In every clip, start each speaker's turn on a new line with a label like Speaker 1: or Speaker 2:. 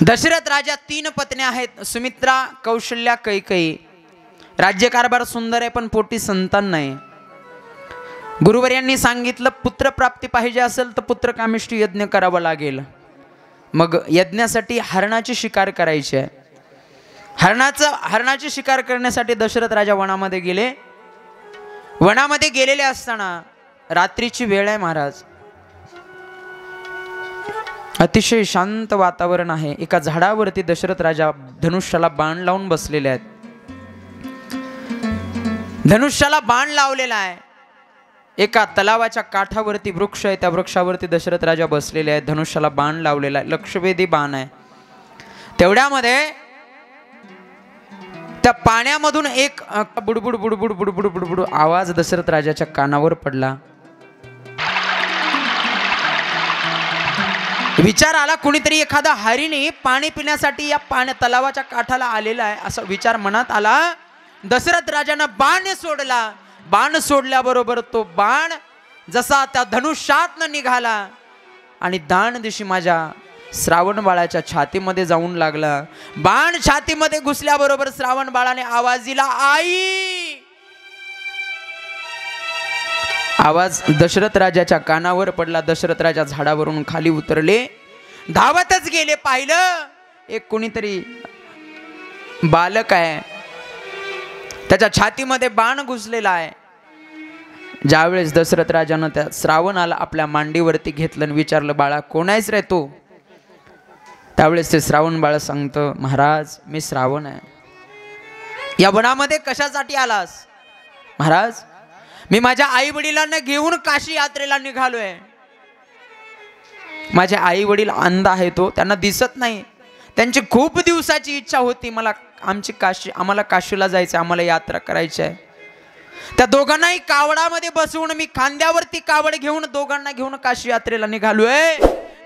Speaker 1: दशरथ राजा 3 पत्न्या आहेत, सुमित्रा, कौशल्या, कैकेयी। राज्यकारभार सुंदर आहे पण पोटी संतान नाही। गुरुवर्यांनी सांगितलं पुत्र प्राप्ती पाहिजे असेल तर पुत्रकामेष्टी यज्ञ करावा लागेल। मग यज्ञासाठी हरणाची शिकार करायची आहे। हरणाची शिकार करण्यासाठी दशरथ राजा वनामध्ये गेले। वनामध्ये गेलेले असताना रात्रीची वेळ आहे महाराज, अतिशय शांत वातावरण आहे। एका झाडावरती दशरथ राजा धनुष्याला बाण लावून बसलेले आहेत। धनुष्याला बाण लावलेला आहे। एका तलावाच्या काठावरती वृक्ष आहे, त्या वृक्षावरती दशरथ राजा बसलेले आहेत। धनुष्याला बाण लावलेला आहे, लक्षवेधी बाण आहे। तेवढ्यामध्ये त्या पाण्यामधून एक बुडबुड बुडबुड बुडबुड बुडबुड आवाज दशरथ राजाच्या कानावर पडला। विचार आला कुणीतरी एखादा हरिणी पाणी पिण्यासाठी या तलावाच्या काठाला आलेला आहे, असा विचार मनात आला। दशरथ राजानं बाण सोडला। बाण सोडल्याबरोबर तो बाण जसा त्या धनुष्यातनं निघाला आणि दाण दिशी माझ्या श्रावण बाळाच्या छातीमध्ये जाऊन लागला। बाण छातीमध्ये घुसल्याबरोबर श्रावण बाळाने आवाज दिला, आई। आवाज दशरथ राजाच्या कानावर पडला। दशरथ राजा झाडावरून खाली उतरले, धावतच गेले। पाहिलं एक कुणीतरी बालक आहे, त्याच्या छातीमध्ये बाण घुसलेला आहे। ज्यावेळेस दशरथ राजानं त्या श्रावणाला आपल्या मांडीवरती घेतलं आणि विचारलं, बाळा कोण आहेस रे तू? त्यावेळेस ते श्रावण बाळ सांगतं, महाराज मी श्रावण आहे। या वनामध्ये कशासाठी आलास? महाराज मी माझ्या आई वडिलांना घेऊन काशी यात्रेला निघालोय। माझे आई वडील अंध आहेत, तो त्यांना दिसत नाही। त्यांची खूप दिवसाची इच्छा होती, आम्हाला काशीला जायचं, आम्हाला यात्रा करायची आहे। त्या दोघांनाही कावडामध्ये बसवून मी खांद्यावरती कावड घेऊन दोघांना घेऊन काशी यात्रेला निघालोय।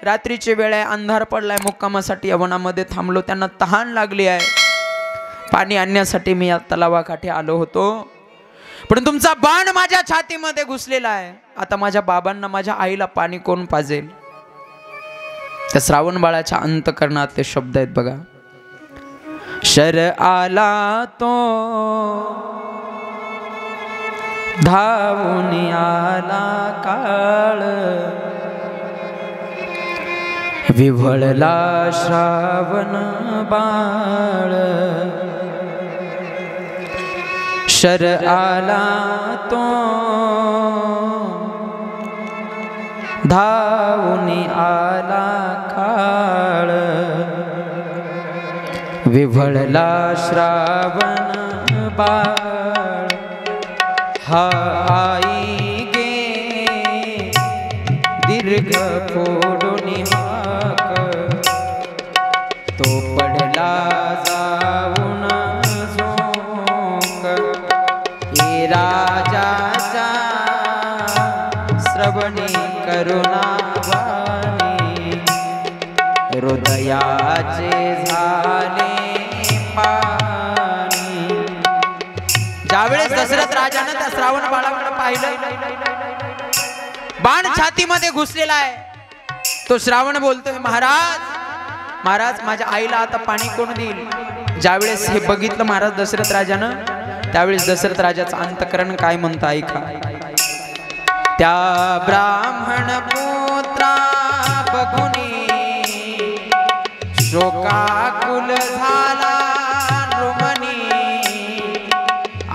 Speaker 1: रात्रीची वेळ आहे, अंधार पडलाय, मुक्कामासाठी या वनामध्ये थांबलो। त्यांना तहान लागली आहे, पाणी आणण्यासाठी मी या तलावाकाठी आलो होतो, पण तुमचा बाण माझ्या छातीमध्ये घुसलेला आहे। आता माझ्या बाबांना माझ्या आईला पाणी कोण पाजेल? त्या श्रावण बाळाच्या अंतकरणातले शब्द आहेत बघा। शर आला तो धावून आला काळ, विव्हळला श्रावण बाळ। शर आला तो धावून आला काळ, विव्हळला श्रावण बाळ। हा आई गे दीर्घ फोडून हाक, तो पडला जाऊन झोक। हे राजाचा श्रवणी करुणावाणी, हृदयाचे झाले पाणी। ज्यावेळेस दशरथ राजानं त्या श्रावण बाळाकडे पाहिलं, बाण छातीमध्ये घुसलेला आहे। तो श्रावण बोलतोय, महाराज माझ्या आईला आता पाणी कोण देईल? ज्यावेळेस हे बघितलं महाराज दशरथ राजानं, त्यावेळेस दशरथ राजाचं अंतकरण काय म्हणतं ऐका। त्या ब्राह्मण पुत्रा बघुनी शोकाकुल झाला नृमनी,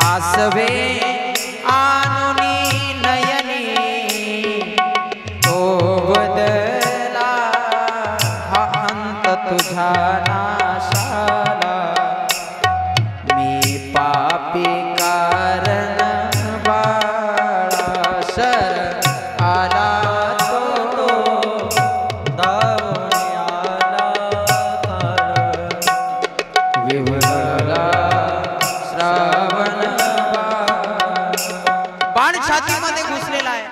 Speaker 1: आसवे आनुनी नयनी, तो बदला हा अंत तुझा नाशाला। मी पापी कारण बाळा, शर आला तो धावून आला काळ, विव्हळला श्रावण बाण छातीमध्ये घुसलेला आहे।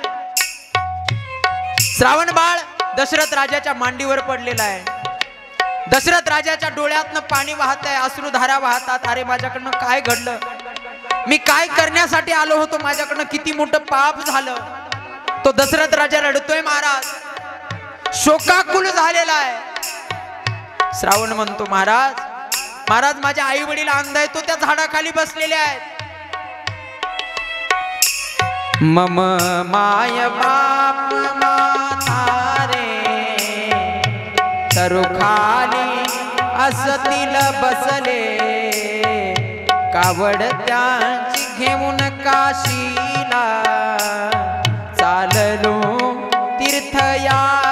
Speaker 1: श्रावण बाळ दशरथ राजाच्या मांडीवर पडलेला आहे। दशरथ राजाच्या डोळ्यातनं पाणी वाहत आहे, अश्रुधारा वाहतात। अरे माझ्याकडनं काय घडलं? मी काय करण्यासाठी आलो होतो? माझ्याकडनं किती मोठं पाप झालं? तो दशरथ राजा रडतोय महाराज, शोकाकुल झालेला आहे। श्रावण म्हणतो महाराज महाराज माझ्या आई वडील अंध आहेत, तो त्या झाडाखाली बसलेले आहेत. मम माय बाप मातारे तरु खाली असतील बसले, कावड त्यांची घेऊन काशीला चाललो तीर्थयात्रेला.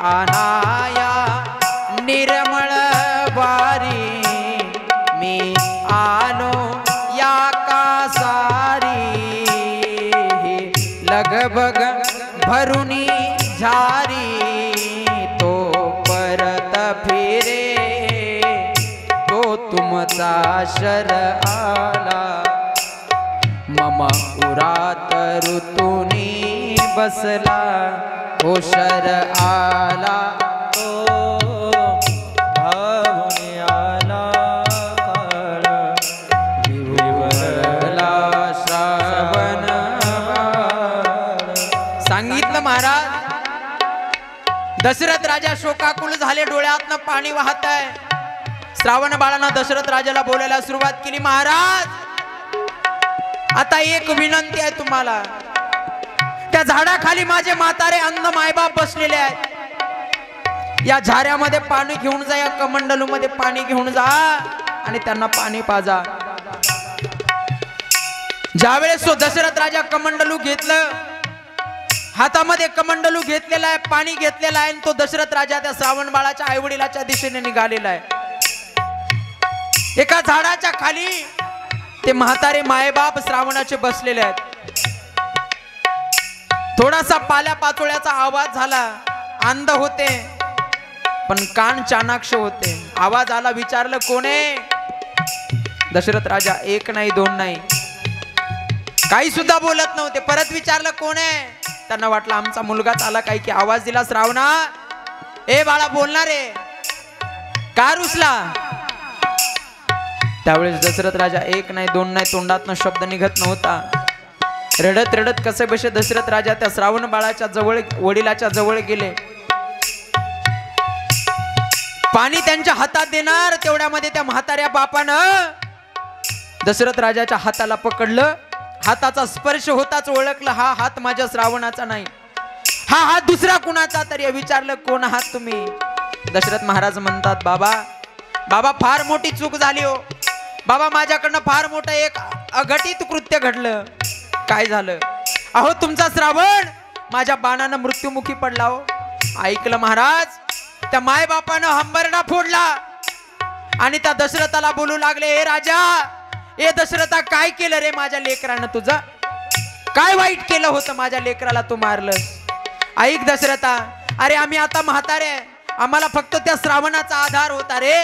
Speaker 1: अनाया निर्मळ वारी मी आलो या कासारी, लगबग भरुनी झारी तो परत फिरे तो तुमचा शर आला. मम उरात ऋतूनी बसला हो शर आला तो भावने आला काळ विवरला श्रावण. सांगितलं महाराज दशरथ राजा शोकाकुल झाले, डोळ्यातनं पाणी वाहत आहे. श्रावण बाळानं दशरथ राजाला बोलायला सुरुवात केली. महाराज आता एक विनंती आहे तुम्हाला, त्या झाडाखाली माझे म्हातारे अंध मायबाप बसलेले आहेत. या झाऱ्यामध्ये पाणी घेऊन जा, या कमंडलू मध्ये पाणी घेऊन जा आणि त्यांना पाणी पाजा. ज्यावेळेस तो दशरथ राजा कमंडलू घेतलं, हातामध्ये कमंडलू घेतलेला आहे, पाणी घेतलेला आहे, तो दशरथ राजा त्या श्रावण बाळाच्या आई वडिलाच्या दिशेने निघालेला आहे. एका झाडाच्या खाली ते म्हातारे मायबाप श्रावणाचे बसलेले आहेत. थोडासा पाल्या पाचोळ्याचा आवाज झाला. अंध होते पण कान चाणाक्ष होते. आवाज आला, विचारलं कोण आहे? दशरथ राजा एक नाही दोन नाही काही सुद्धा बोलत नव्हते. परत विचारलं कोण आहे? त्यांना वाटलं आमचा मुलगाच आला काही, की आवाज दिला श्रावणा ए बाळा बोलणार आहे का रुसला? त्यावेळेस दशरथ राजा एक नाही दोन नाही तोंडातनं शब्द निघत नव्हता. रडत रडत कसे बसे दशरथ राजा त्या श्रावण बाळाच्या जवळ वडिलाच्या जवळ गेले. पाणी त्यांच्या हातात देणार तेवढ्यामध्ये त्या म्हाताऱ्या बापानं दशरथ राजाच्या हाताला पकडलं. हाताचा स्पर्श होताच ओळखलं हा हात माझ्या श्रावणाचा नाही, हा हात दुसरा कुणाचा तरी. विचारलं कोण आहात तुम्ही? दशरथ महाराज म्हणतात बाबा बाबा फार मोठी चूक झाली हो बाबा, माझ्याकडनं फार मोठं एक अघटित कृत्य घडलं. काय झालं? अहो तुमचा श्रावण माझ्या बाणानं मृत्युमुखी पडला हो. ऐकलं महाराज? त्या माय बापानं हंबरडा फोडला आणि त्या दशरथाला बोलू लागले, हे राजा ए दशरथा काय केलं रे माझ्या लेकरानं? तुझं काय वाईट केलं होतं माझ्या लेकराला तू मारलंस? ऐक दशरथा, अरे आम्ही आता म्हातारे, आम्हाला फक्त त्या श्रावणाचा आधार होता रे.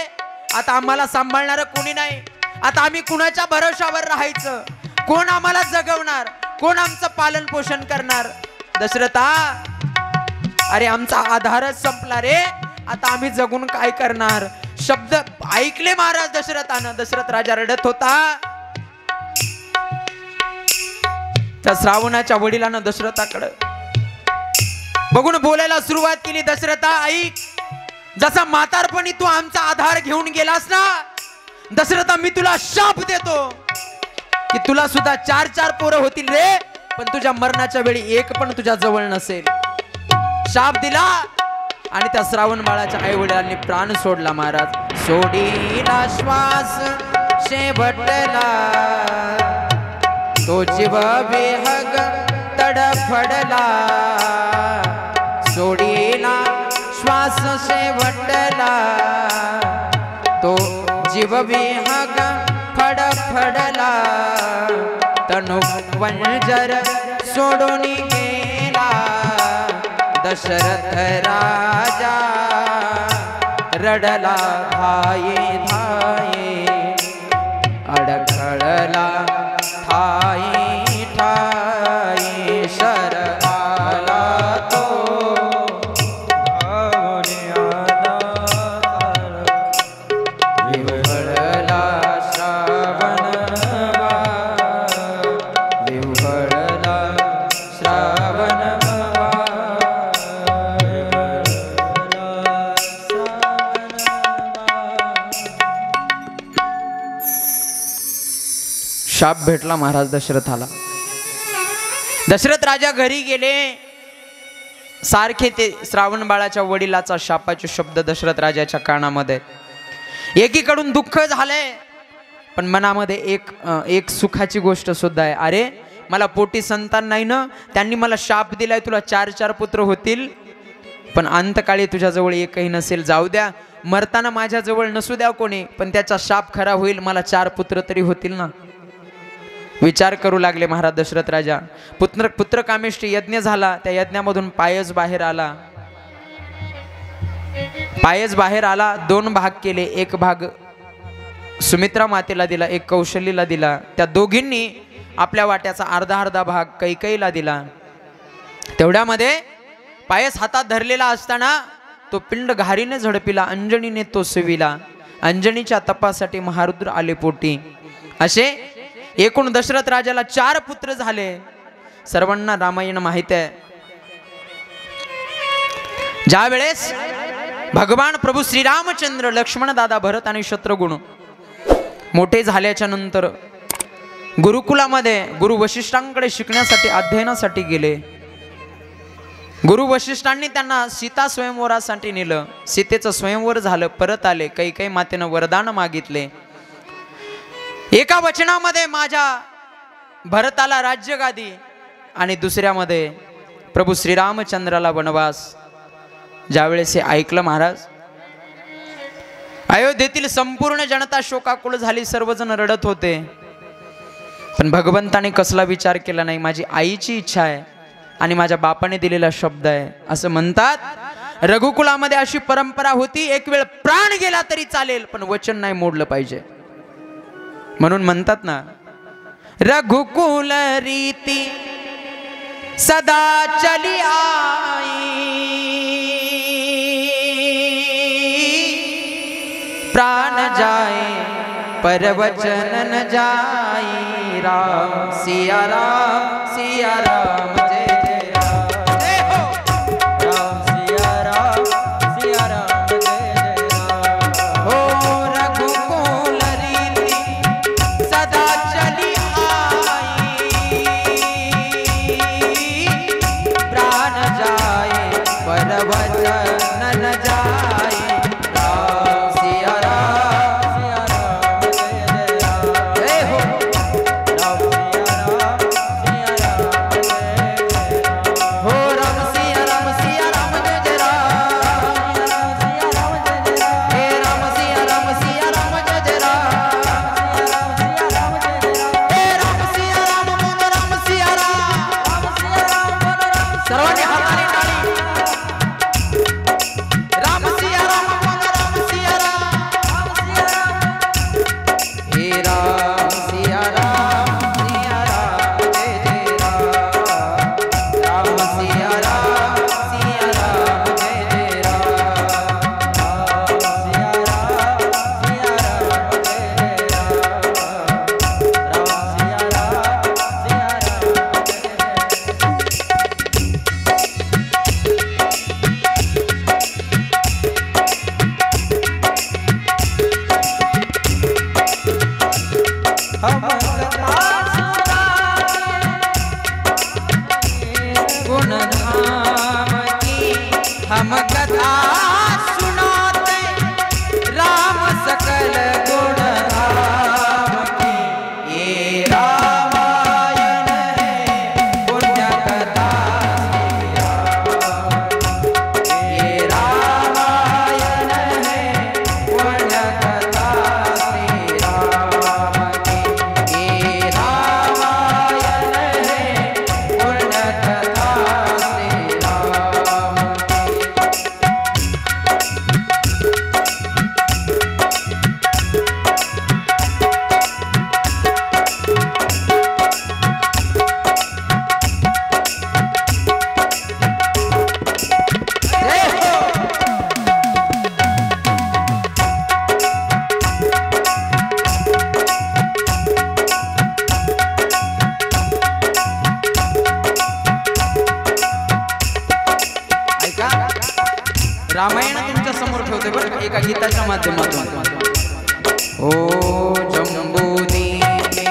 Speaker 1: आता आम्हाला सांभाळणार कोणी नाही. आता आम्ही कुणाच्या भरोशावर राहायचं? कोण आम्हाला जगवणार? कोण आमचं पालन पोषण करणार? दशरथा अरे आमचा आधारच संपला रे, आता आम्ही जगून काय करणार? शब्द ऐकले महाराज दशरथानं. दशरथ राजा रडत होता. त्या श्रावणाच्या वडिलांना दशरथाकडे बघून बोलायला सुरुवात केली. दशरथा ऐक, जसा म्हातारपणी तू आमचा आधार घेऊन गेलास ना दशरथा, मी तुला शाप देतो की तुला सुद्धा 4-4 पोरं होतील रे, पण तुझ्या मरणाच्या वेळी एक पण तुझ्या जवळ नसेल. शाप दिला आणि त्या श्रावण बाळाच्या आई वडिलांनी प्राण सोडला. महाराज सोडीला श्वास शेवटला, तो जीव बेहग तडफडला. सोडीला श्वास शेवटला, तो जीव बेहग फडफडला. तनु वंजर सोडून गेला दशरथ राजा, रडला धाये धाये, अडखळला ठाई ठाई. शर आला तो भावने आला काळ, विव्हळला श्रावण विव्हळला श्रावण. शाप भेटला महाराज दशरथाला। दशरथ राजा घरी गेले, सारखे ते श्रावण बाळाच्या वडिलाचा शापाचे शब्द दशरथ राजाच्या कानामध्ये। एकीकडून दुःख झालंय, पण मनामध्ये एक सुखाची गोष्ट सुद्धा आहे। अरे मला पोटी संतान नाही ना, त्यांनी मला शाप दिलाय तुला 4 पुत्र होतील, पण अंतकाळी तुझ्याजवळ एकही नसेल। जाऊ द्या, मरताना माझ्याजवळ नसू द्या कोणी, पण त्याचा शाप खरा होईल, मला 4 पुत्र तरी होतील ना। विचार करू लागले महाराज दशरथ राजा। पुत्र कामेष्टी यज्ञ झाला, त्या यज्ञामधून पायस बाहेर आला। पायस बाहेर आला, 2 भाग केले, एक भाग सुमित्रा मातेला दिला, एक कौशलीला दिला। त्या दोघींनी आपल्या वाट्याचा अर्धा भाग कैकेयीला दिला। तेवढ्यामध्ये पायस हातात धरलेला असताना तो पिंड घारीने झडपिला, अंजनीने तो सुविला। अंजनीच्या तपासाठी महारुद्र आले पोटी। असे एकूण दशरथ राजाला 4 पुत्र झाले। सर्वांना रामायण माहित आहे। ज्या वेळेस भगवान प्रभू श्रीरामचंद्र, लक्ष्मण दादा, भरत आणि शत्रुघ्न मोठे झाल्याच्या नंतर गुरुकुलामध्ये गुरु वशिष्ठांकडे शिकण्यासाठी, अध्ययनासाठी गेले। गुरु वशिष्ठांनी त्यांना सीता स्वयंवरासाठी नेलं। सीतेचं स्वयंवर झालं, परत आले। कैकेयी मातेनं वरदान मागितले। एका वचनामध्ये माझ्या भरताला राज्यगादी आणि दुसऱ्यामध्ये प्रभू श्रीरामचंद्राला वनवास। ज्यावेळेस हे ऐकलं महाराज, अयोध्येतील संपूर्ण जनता शोकाकुल झाली, सर्वजण रडत होते। पण भगवंताने कसला विचार केला नाही, माझी आईची इच्छा आहे आणि माझ्या बापाने दिलेला शब्द आहे। असं म्हणतात रघुकुलामध्ये अशी परंपरा होती, एक वेळ प्राण गेला तरी चालेल, पण वचन नाही मोडलं पाहिजे। म्हणून म्हणतात ना, रघुकुल रीती सदा चली आई, प्राण जाए पर वचन न जाई। राम सिया राम, सिया राम, जय जय राम, जय हो। राम सिया राम, सिया राम, जय जय राम। हो रघुकुल रीति सदा चली आई, प्राण जाए पर वचन न जाई। हम कथा सुनाते राम सकल गुण धाम की। ये रामायण है पुण्य कथा श्री राम। ये रामायण है पुण्य कथा श्री राम की। ये रामायण है पुण्य कथा श्री राम। रामायण तुमच्या समोर ठेवते बरं एका गीताच्या माध्यमातून। ओ जम्बूद्वीपे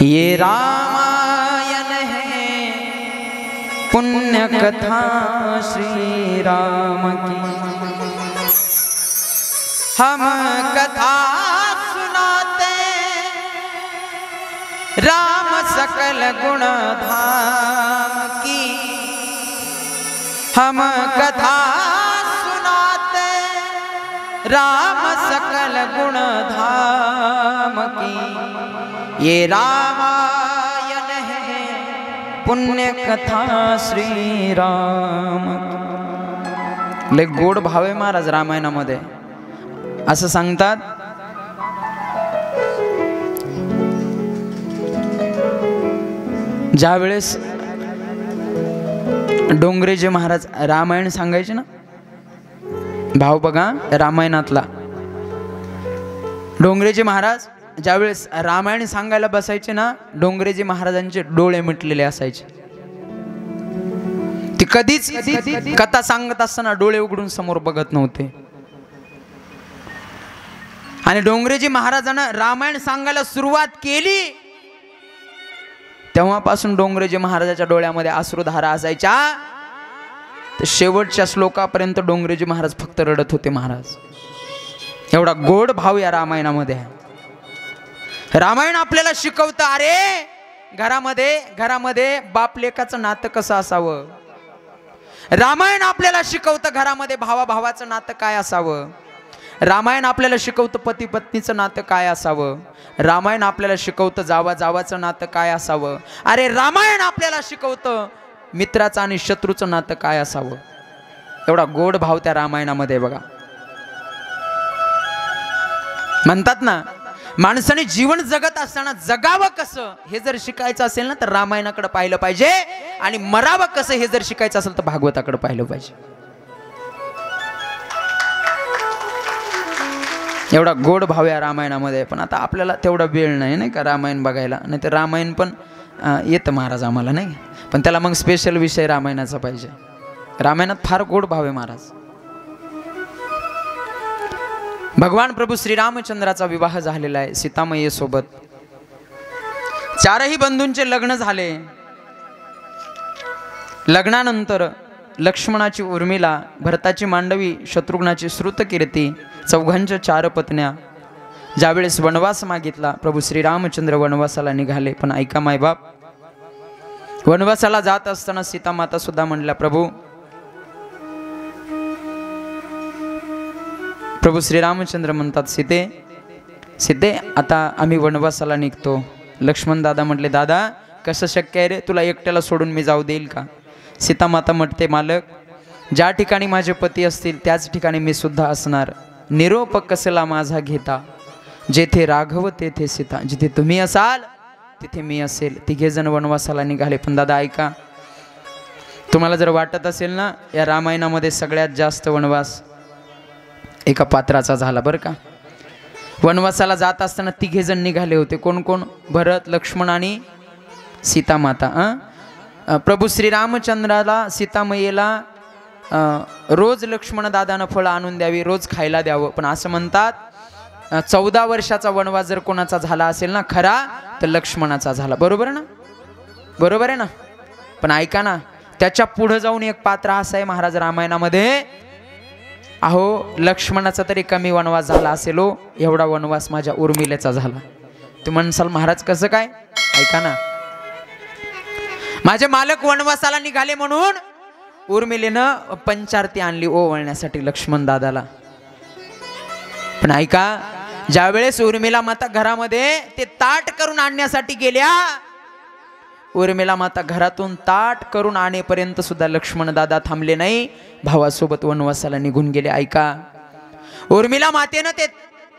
Speaker 1: ये रामायण है पुण्य कथा श्री राम की, हम कथा सुनाते राम सकल गुण धाम की, हम कथा सुनाते राम सकल गुण धाम की। ये रामायण है पुण्य कथा श्री राम की। लय गोड भाव आहे महाराज रामायणामध्ये। असं सांगतात ज्या वेळेस डोंगरेजी महाराज रामायण सांगायचे ना, भाव बघा रामायणातला। डोंगरेजी महाराज ज्यावेळेस रामायण सांगायला बसायचे ना, डोंगरेजी महाराजांचे डोळे मिटलेले असायचे। ते कधीच कथा सांगत असताना डोळे उघडून समोर बघत नव्हते। आणि डोंगरेजी महाराजांना रामायण सांगायला सुरुवात केली तेव्हापासून डोंगरेजी महाराजाच्या डोळ्यामध्ये अश्रुधारा असायच्या। तर शेवटच्या श्लोकापर्यंत डोंगरेजी महाराज फक्त रडत होते महाराज। एवढा गोड भाव या रामायणामध्ये आहे। रामायण आपल्याला शिकवतं, अरे घरामध्ये बाप लेकाचं नातं कसं असावं। रामायण आपल्याला शिकवतं घरामध्ये भावाभावाचं नातं काय असावं। रामायण आपल्याला शिकवतं पती पत्नीचं नातं काय असावं। रामायण आपल्याला शिकवतं जावा जावाचं नातं काय असावं। अरे रामायण आपल्याला शिकवतं मित्राचं आणि शत्रूचं नातं काय असावं। एवढा गोड भाव त्या रामायणामध्ये बघा। म्हणतात ना, माणसाने जीवन जगत असताना जगावं कसं हे जर शिकायचं असेल ना, तर रामायणाकडे पाहिलं पाहिजे। आणि मरावं कसं हे जर शिकायचं असेल तर भागवताकडे पाहिलं पाहिजे। एवढा गोड भाव या रामायणामध्ये। पण आता आपल्याला तेवढा वेळ नाही का रामायण बघायला, नाही तर रामायण पण येतं महाराज आम्हाला, नाही पण त्याला मग स्पेशल विषय रामायणाचा पाहिजे। रामायणात फार गोड भाव आहे महाराज। भगवान प्रभू श्रीरामचंद्राचा विवाह झालेला आहे सीतामाई सोबत। चारही बंधूंचे लग्न झाले। लग्नानंतर लक्ष्मणाची उर्मिला, भरताची मांडवी, शत्रुघ्नाची श्रुतकीर्ती, चौघांच्या 4 पत्न्या। ज्यावेळेस वनवास मागितला, प्रभू श्रीरामचंद्र वनवासाला निघाले। पण ऐका मायबाप, वनवासाला जात असताना सीता माता सुद्धा म्हणल्या, प्रभू श्रीरामचंद्र म्हणतात, सीते आता आम्ही वनवासाला निघतो। लक्ष्मण दादा म्हटले, दादा कसं शक्य आहे रे, तुला एकट्याला सोडून मी जाऊ देईल का। सीता माता म्हणते, मालक ज्या ठिकाणी माझे पती असतील त्याच ठिकाणी मी सुद्धा असणार। निरोप कसला माझा घेता, जेथे राघव तेथे सीता, जिथे तुम्ही असाल तिथे मी असेल। तिघे जण वनवासाला निघाले। पण दादा ऐका, तुम्हाला जर वाटत असेल ना, या रामायणामध्ये सगळ्यात जास्त वनवास एका पात्राचा झाला बरं का। वनवासाला जात असताना तिघे जण निघाले होते। कोण कोण? भरत, लक्ष्मण आणि सीता माता। प्रभू श्रीरामचंद्राला सीतामाईला रोज लक्ष्मण दादानं फळं आणून द्यावी, रोज खायला द्यावं। पण असं म्हणतात 14 वर्षाचा वनवास जर कोणाचा झाला असेल ना खरा, तर लक्ष्मणाचा झाला। बरोबर ना, बरोबर आहे ना। पण ऐका ना, त्याच्या पुढे जाऊन एक पात्र असं आहे महाराज रामायणामध्ये, अहो लक्ष्मणाचा तरी कमी वनवास झाला असेल हो, एवढा वनवास माझ्या उर्मिलेचा झाला। तुम्ही म्हणसाल महाराज कसं काय? ऐका ना, माझे मालक वनवासाला निघाले म्हणून उर्मिलेनं पंचारती आणली ओवळण्यासाठी लक्ष्मण दादाला। पण ऐका, ज्यावेळेस उर्मिला माता घरामध्ये ते ताट करून आणण्यासाठी गेल्या, उर्मिला माता घरातून ताट करून आणेपर्यंत सुद्धा लक्ष्मण दादा थांबले नाही, भावासोबत वनवासाला निघून गेले। ऐका, उर्मिला मातेनं ते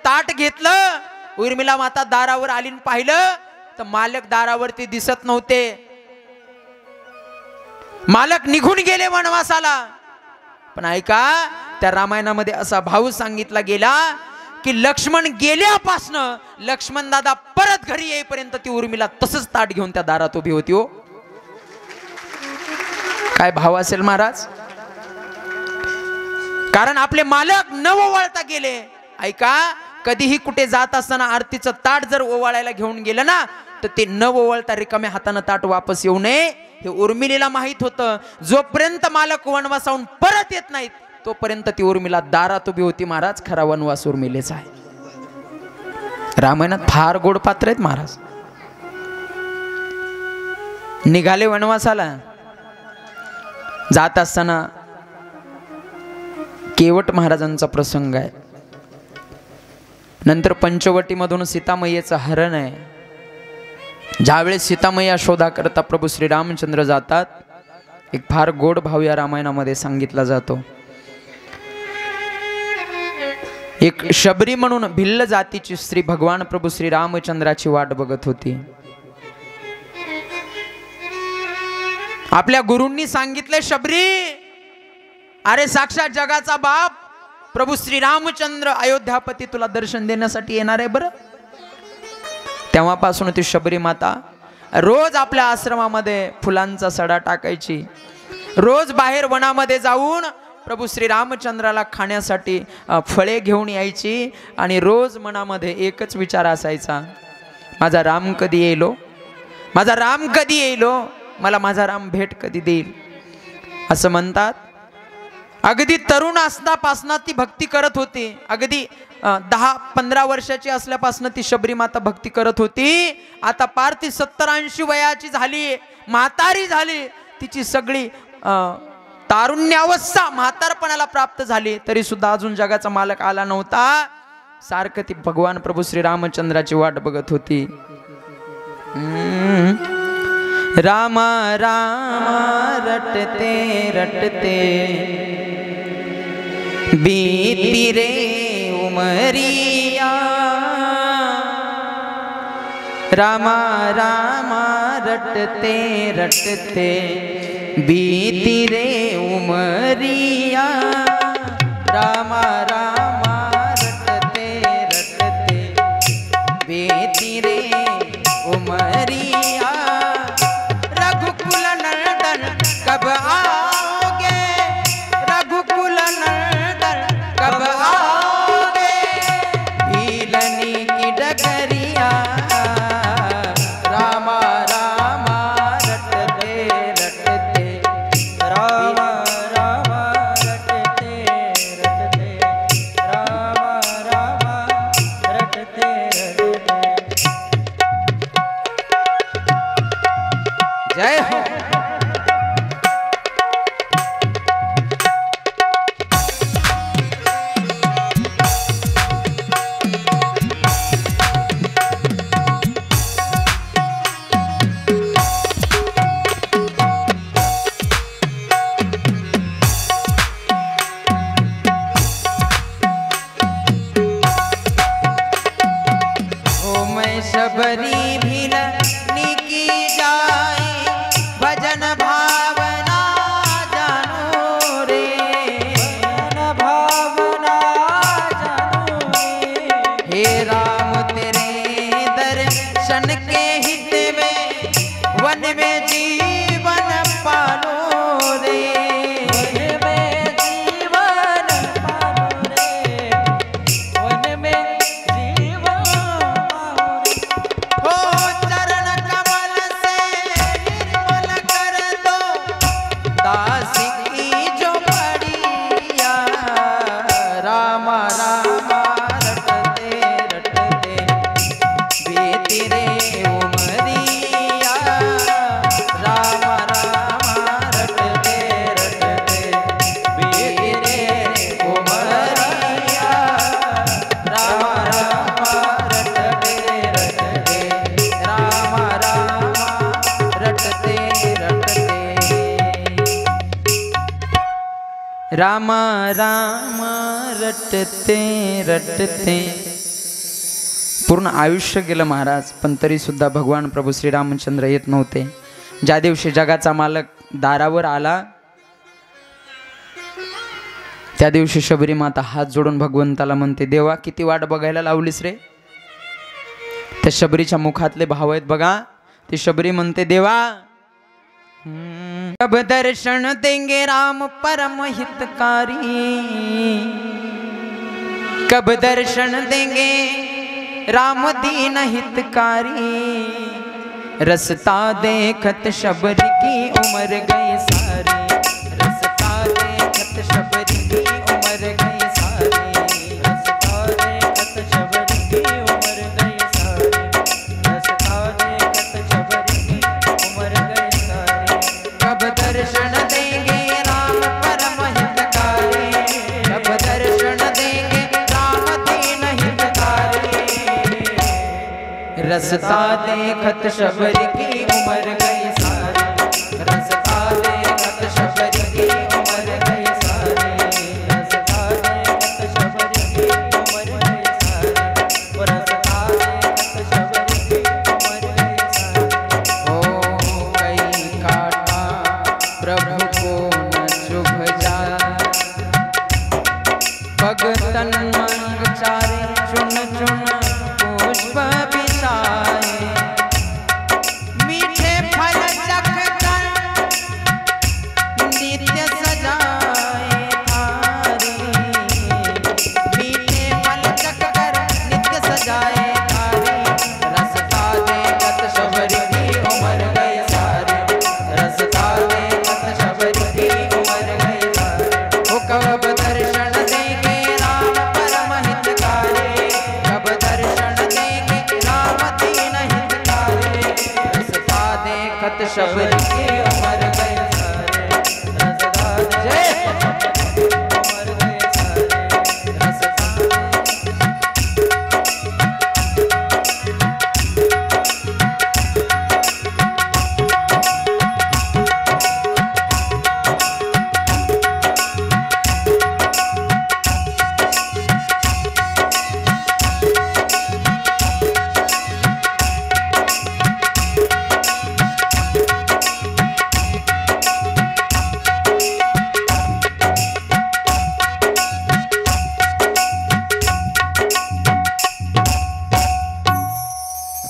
Speaker 1: ताट घेतलं, उर्मिला माता दारावर आली, पाहिलं तर मालक दारावरती दिसत नव्हते। मालक निघून गेले वनवासाला। पण ऐका, त्या रामायणामध्ये असा भाव सांगितला गेला की लक्ष्मण गेल्यापासनं लक्ष्मण दादा परत घरी येईपर्यंत ती उर्मिला तसंच ताट घेऊन त्या दारात उभी होती हो। काय भाव असेल महाराज। कारण आपले मालक न ओवाळता गेले। ऐका, कधीही कुठे जात असताना आरतीचं ताट जर ओवाळायला घेऊन गेलं ना, तर ते न ओवळता रिकाम्या हातानं ताट वापस येऊ नये हे उर्मिलेला माहित होतं. जोपर्यंत मालक वनवासाहून परत येत नाहीत तोपर्यंत ती उर्मिला दारात उभी होती. महाराज खरा वनवास उर्मिलेचा आहे. रामायणात फार गोड पात्र आहेत महाराज. निघाले वनवासाला. जात असताना केवट महाराजांचा प्रसंग आहे. नंतर पंचवटीमधून सीतामय्येचं हरण आहे. ज्यावेळेस सीतामय्या शोधा करता प्रभू श्रीरामचंद्र जातात एक फार गोड भाव या रामायणामध्ये सांगितला जातो. एक शबरी म्हणून भिल्ल जातीची स्त्री भगवान प्रभू श्रीरामचंद्राची वाट बघत होती. आपल्या गुरूंनी सांगितले, शबरी अरे साक्षात जगाचा बाप प्रभू श्रीरामचंद्र अयोध्यापती तुला दर्शन देण्यासाठी येणार आहे बरं. तेव्हापासून ती शबरी माता रोज आपल्या आश्रमामध्ये फुलांचा सडा टाकायची. रोज बाहेर वनामध्ये जाऊन प्रभू श्रीरामचंद्राला खाण्यासाठी फळे घेऊन यायची. आणि रोज मनामध्ये एकच विचार असायचा, माझा राम कधी येईलो, माझा राम कधी येईलो, मला माझा राम भेट कधी देईल. असं म्हणतात. अगदी तरुण असतापासून ती भक्ती करत होती. अगदी 10-15 वर्षाची असल्यापासून ती शबरी माता भक्ती करत होती. आता पार ती 70-80 वयाची झाली, म्हातारी झाली. तिची सगळी तारुण्यावस्था म्हातारपणाला प्राप्त झाली तरी सुद्धा अजून जगाचा मालक आला नव्हता. सारखं ती भगवान प्रभू श्रीरामचंद्राची वाट बघत होती. रामा रामा रटते रटते बीती रे उमरिया. रामा रामा रटते रटते बीती रे उमरिया. रामा रामा रटते रटते बीती रे उमरिया. रघुकुल नंदन कब आओगे, रघुकुल नंदन कब आओगे, भीलनी की डगरिया. रामा रामा रटते रटते, रामा रामा रटते रटते, रामा रामा रटते रटते. जय हो. ओ मैं शबरी भिलनी की जाए, भजन भावना जानो रे, भजन भावना जानो रे. हे राम तेरे दर्शन के हित में वन में जीवन पालो रे, वन में जीवन पालो रे, वन में जीवन पालो रे. हो चरण कमल से निर्मल कर दो दास की जो पड़िया. रामा रामा रटते रटते बीती रे उमरिया. रामा रामा रटते रटते बीती रे उमरिया. रामा रामा रटते रटते, रामा रामा रटते रटते. रामा रामा रटते रटते. पूर्ण आयुष्य गेलं महाराज, पण तरी सुद्धा भगवान प्रभू श्रीरामचंद्र येत नव्हते. ज्या दिवशी जगाचा मालक दारावर आला त्या दिवशी शबरी माता हात जोडून भगवंताला म्हणते, देवा किती वाट बघायला लावलीस रे. त्या शबरीच्या मुखातले भाव आहेत बघा. ती शबरी म्हणते, देवा कब दर्शन देंगे राम परम हितकारी, कब दर्शन देंगे राम दीन हितकारी. रसता देखत शबरी की उम्र गई सारी, रसता देखत शबरी की उम्र गई सारी, रसता देखत शबरी की उम्र गई सारी, रसता देखत शबरी की उम्र गई सारी। कब दर्शन देंगे राम परम हितकारी, कब दर्शन देंगे राम दीन हितकारी। रसता देखत शबरी की उम्र गई सारी, रसता देखत शबरी की उम्र गई सारी, रसता देखत शबरी की उम्र गई सारी, रसता देखत शबरी की उम्र गई सारी। ओ कई काटा प्रभु को न चुभ जाए, भगतन मंग चारे चुन चुन पुष्प बिछाए, मीठे फल चखकर नित्य सजाए थारी, मीठे फल चखकर नित्य सजाए थारी। रसता देखत शबरी की उम्र गई सारी, रसता देखत शबरी की उम्र गई सारी। ओ कब दर्शन देंगे राम परम हितकारी, कब दर्शन देंगे राम दीन हितकारी। रसता देखत शबरी की उम्र गई सारी, रसता देखत शबरी की उम्र गई सारी, रसता।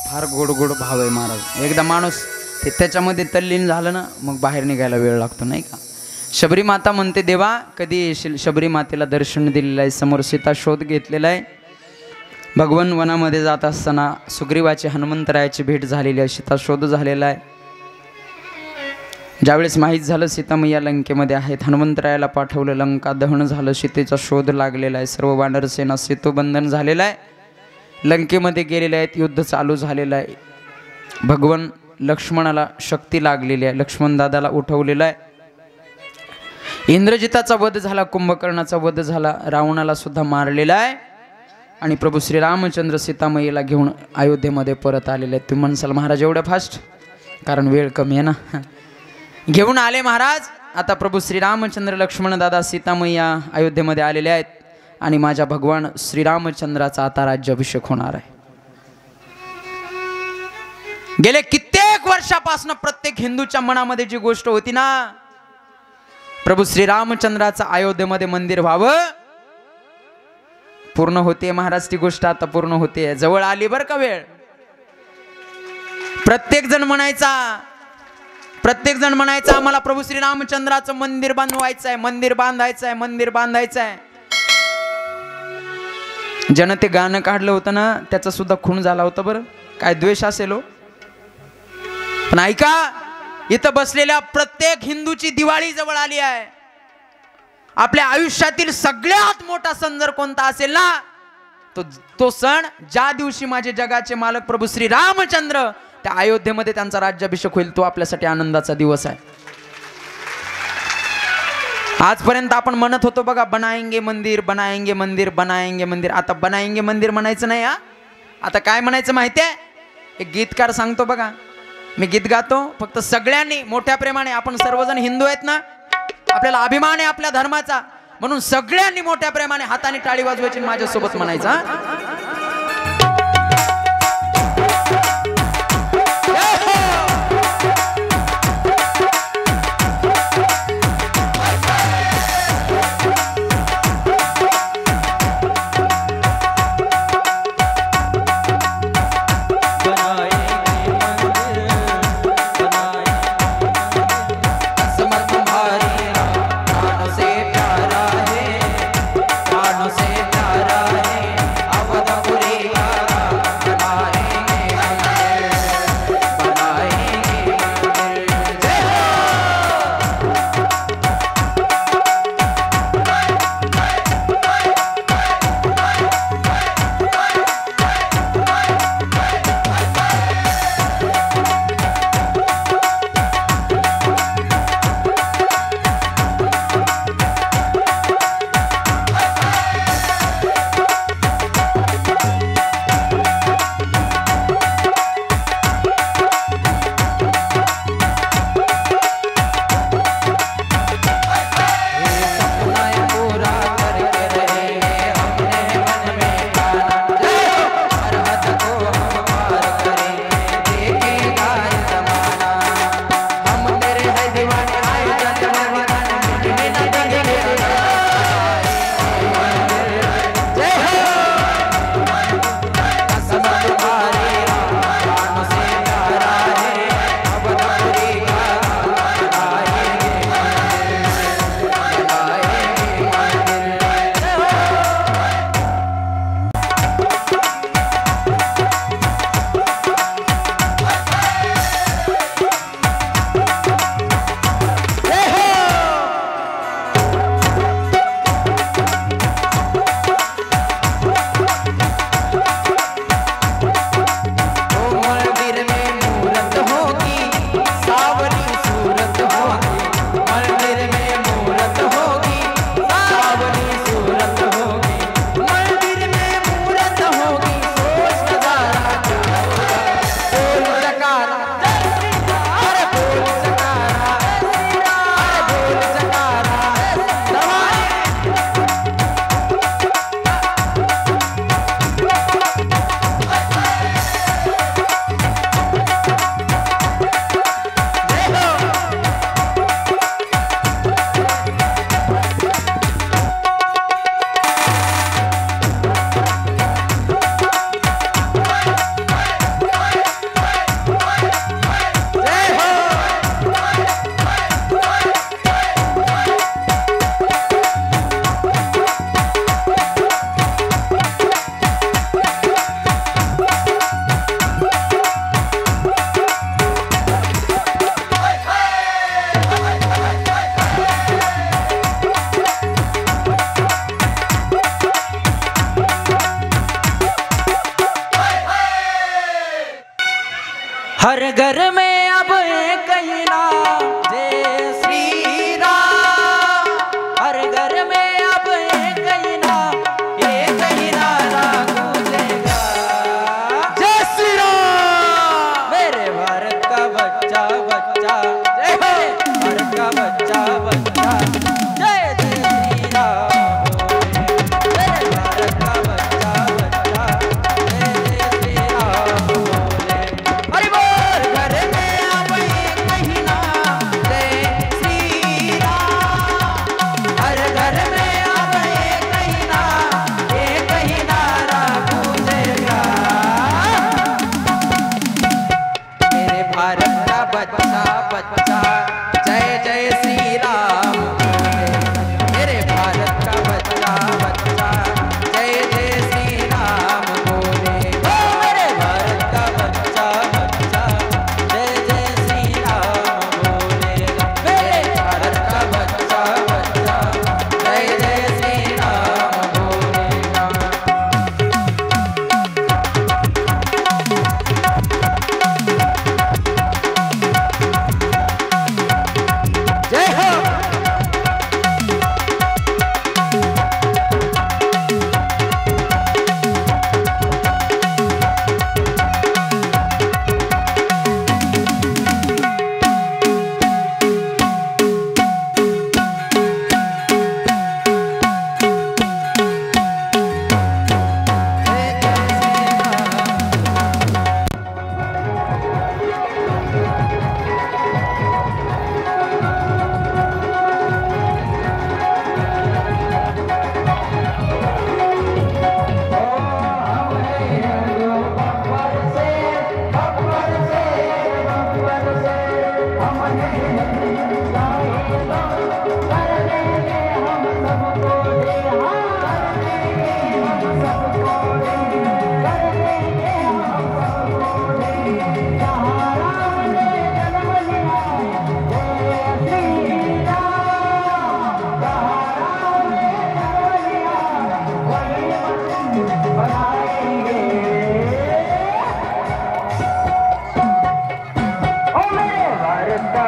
Speaker 1: फार गोड गोड भाव आहे महाराज. एकदा माणूस त्याच्यामध्ये तल्लीन झालं ना मग बाहेर निघायला वेळ लागतो नाही का. शबरी माता म्हणते देवा कधी येशील. शबरी मातेला दर्शन दिलेलं आहे, समोर सीता शोध घेतलेला आहे. भगवान वनामध्ये जात असताना सुग्रीवाची हनुमंतरायाची भेट झालेली आहे, सीता शोध झालेला आहे. ज्यावेळेस माहीत झालं सीतामय्या लंकेमध्ये आहेत, हनुमंतरायाला पाठवलं, लंका दहन झालं, सीतेचा शोध लागलेला आहे, सर्व वानरसेना सेतुबंधन झालेलं आहे, लंकेमध्ये गेलेले आहेत, युद्ध चालू झालेलं आहे. भगवान लक्ष्मणाला शक्ती लागलेली आहे, लक्ष्मण दादाला उठवलेला आहे. इंद्रजिताचा वध झाला, कुंभकर्णाचा वध झाला, रावणाला सुद्धा मारलेला आहे आणि प्रभू श्रीरामचंद्र सीतामयीला घेऊन अयोध्येमध्ये परत आलेले आहेत. तुम्ही म्हणसाल महाराज एवढं फास्ट, कारण वेळ कमी आहे ना. घेऊन आले महाराज. आता प्रभू श्रीरामचंद्र लक्ष्मण दादा सीतामय्या अयोध्येमध्ये आलेले आहेत आणि माझ्या भगवान श्रीरामचंद्राचा आता राज्याभिषेक होणार आहे. गेले कित्येक वर्षापासून प्रत्येक हिंदूच्या मनामध्ये जी गोष्ट होती ना, प्रभू श्रीरामचंद्राचं अयोध्येमध्ये मंदिर व्हावं, पूर्ण होते महाराज. ती गोष्ट आता पूर्ण होते, जवळ आली बर का वेळ. प्रत्येक जण म्हणायचा आम्हाला प्रभू श्रीरामचंद्राचं मंदिर बांधवायचं आहे, मंदिर बांधायचं आहे, मंदिर बांधायचं आहे. ज्यानं ते गाणं काढलं होतं ना त्याचा सुद्धा खून झाला होता बरं. काय द्वेष असेल हो. पण ऐका, इथं बसलेल्या प्रत्येक हिंदूची दिवाळी जवळ आली आहे. आपल्या आयुष्यातील सगळ्यात मोठा सण जर कोणता असेल ना, तो सण ज्या दिवशी माझे जगाचे मालक प्रभू श्री रामचंद्र त्या अयोध्येमध्ये त्यांचा राज्याभिषेक होईल, तो आपल्यासाठी आनंदाचा दिवस आहे. आजपर्यंत आपण म्हणत होतो बघा, बनाएंगे मंदिर, बनाएंगे मंदिर, बनाएंगे मंदिर. आता बनाएंगे मंदिर म्हणायचं नाही हा. आता काय म्हणायचं माहितीये, एक गीतकार सांगतो बघा, मी गीत गातो, फक्त सगळ्यांनी मोठ्या प्रेमाने, आपण सर्वजण हिंदू आहेत ना, आपल्याला अभिमान आहे आपल्या धर्माचा, म्हणून सगळ्यांनी मोठ्या प्रेमाने हाताने टाळी वाजवायची, माझ्यासोबत म्हणायचं. से प्यारा है, अवध हर घर में अब एक ही नाम जय श्री राम, हर घर में अब एक ही नारा गूंजेगा जय श्री राम। मेरे भारत का बच्चा बच्चा जय हो, भारत का बच्चा बच्चा जय जय श्री राम। मेरे भारत का बच्चा बच्चा जय जय श्री राम बोले। हरि बोल। घर में अब एक ही नाम जय श्री राम, हर घर में अब एक ही नारा गूंजेगा। मेरे भारत का बच्चा बच्चा जय जय श्री राम बोले। मेरे भारत का बच्चा बच्चा जय जय श्री राम बोले। ओ मेरे भारत का बच्चा बच्चा जय जय श्री राम बोलेगा। मेरे भारत का बच्चा बच्चा जय जय श्री राम बोलेगा। जय हो।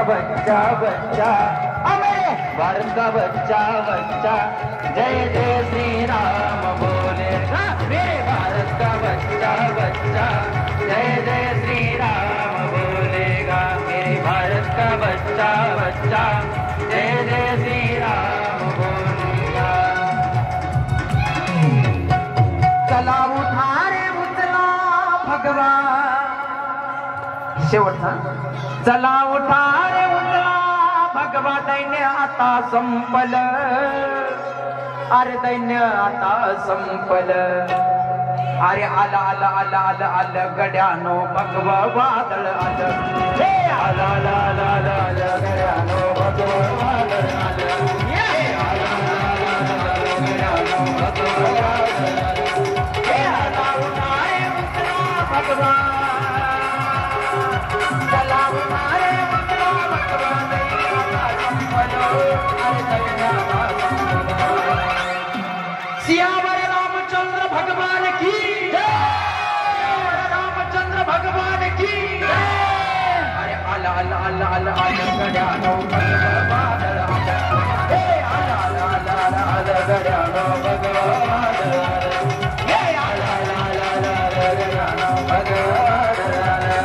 Speaker 1: बच्चा बच्चा मेरे भारत का बच्चा बच्चा जय जय श्री राम बोलेगा। मेरे भारत का बच्चा बच्चा जय जय श्री राम बोलेगा। मेरे भारत का बच्चा बच्चा जय जय श्री राम बोलेगा। चला उठा रे उचला भगवान शेवटचा चला उठा रे उचला भगवा दैन्य आता संपल, अरे दैन्य आता संपल। अरे आला आला आला आला आला गड्यानो भगवा वादळ आलं, हे आला आला आला आला आला गड्यानो भगवा वादळ आलं, हे आला आला आला आला गड्यानो भगवा वादळ आलं, हे आला उठा रे उचला भगवा चला उठा रे उचला भगवा दैन्य आता संपल, अरे दैन्य आता संपल। सियावर रामचंद्र भगवान की जय, रामचंद्र भगवान की जय। अरे आला आला आला आला आला गड्यानो भगवा वादळ आलं, हे आला आला आला आला आला गड्यानो भगवा वादळ आलं, हे आला आला आला आला गड्यानो भगवा वादळ आलं,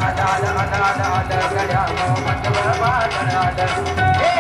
Speaker 1: आला आला आला आला आला गड्यानो भगवा वादळ आलं, हे